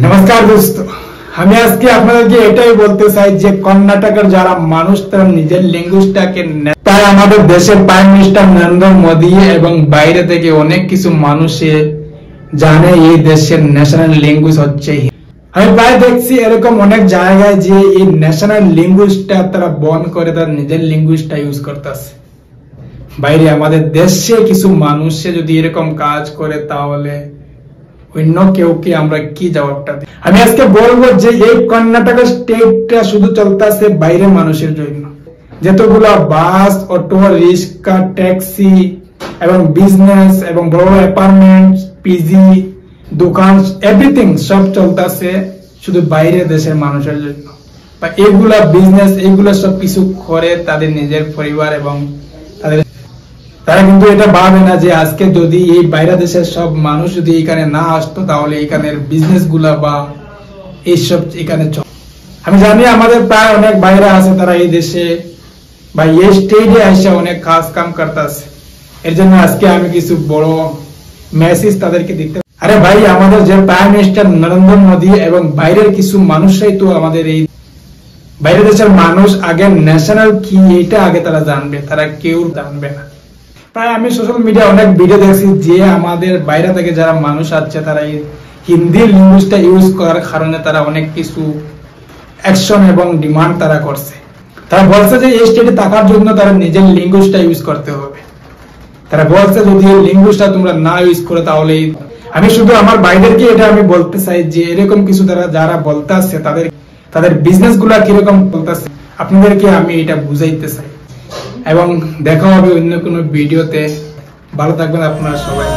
नमस्कार दोस्तों, আমি আজকে আপনাদেরকে এটাই বলতে চাই যে কর্ণাটকের যারা মানুষ তারা নিজের ল্যাঙ্গুয়েজটাকে তাই আমাদের দেশের প্রাইম মিনিস্টার নরেন্দ্র মোদী এবং বাইরে থেকে অনেক কিছু মানুষে জানে এই দেশের ন্যাশনাল ল্যাঙ্গুয়েজ হচ্ছে আমি প্রায় দেখছি এরকম অনেক জায়গায় যে এই ন্যাশনাল ল্যাঙ্গুয়েজটা তারা বন্ধ করে তার নিজের ল্যাঙ্গুয়েজটা ইউজ করতেছে। বাইরে আমাদের দেশে কিছু মানুষে যদি এরকম কাজ করে তাহলে অন্য কেউ কি আমরা কি জবাবটা দিই? আমি আজকে বলবো যে এই কর্ণাটক স্টেটটা শুধু চলতেছে বাইরের মানুষের জন্য। যতগুলা বাস, অটো, রিক্সা, ট্যাক্সি এবং বিজনেস এবং বড় অ্যাপার্টমেন্ট, পিজি, দোকান, এভরিথিং সব চলতেছে শুধু বাইরের দেশের মানুষের জন্য। এগুলা বিজনেস এগুলা সব কিছু করে তাদের নিজের পরিবার এবং তারা কিন্তু এটা ভাবে না যে আজকে যদি এই বাইরে দেশের সব মানুষ যদি এখানে না আসতো তাহলে এখানের বিজনেস গুলা বা এইসব এখানে আমি জানি আমাদের প্রায় অনেক বাইরে আছে তারা এই দেশে বা এই স্টেটে এসে অনেক কাজ কাম করতেছে। এর জন্য আজকে আমি কিছু বড় মেসেজ তাদেরকে দিতে আরে ভাই, আমাদের যে প্রাইম মিনিস্টার নরেন্দ্র মোদী এবং বাইরের কিছু মানুষরাই তো আমাদের এই বাইরে দেশের মানুষ আগে ন্যাশনাল কি এটা আগে তারা জানবে, তারা কেউ জানবে না। প্রায় আমি সোশ্যাল মিডিয়া অনেক ভিডিও দেখছি যে আমাদের বাইরে থেকে যারা মানুষ আছে তারা হিন্দি ল্যাঙ্গুয়েজটা ইউজ করার কারণে তারা অনেক কিছু অ্যাকশন এবং ডিমান্ড তারা করছে। তারা বলছে যে এই স্টেটে থাকার জন্য তারা নিজের ল্যাঙ্গুয়েজটা ইউজ করতে হবে। তারা বলছে যদি এই ল্যাঙ্গুয়েজটা তোমরা না ইউজ করো তাহলে আমি শুধু আমার বাইরেরকে এটা আমি বলতে চাই যে এরকম কিছু তারা যারা বলতে আসছে তাদের বিজনেস গুলা কিরকম বলতেছে আপনাদেরকে আমি এটা বুঝাইতে চাই। এবং দেখা হবে অন্য কোনো ভিডিওতে। ভালো থাকবেন আপনারা সবাই।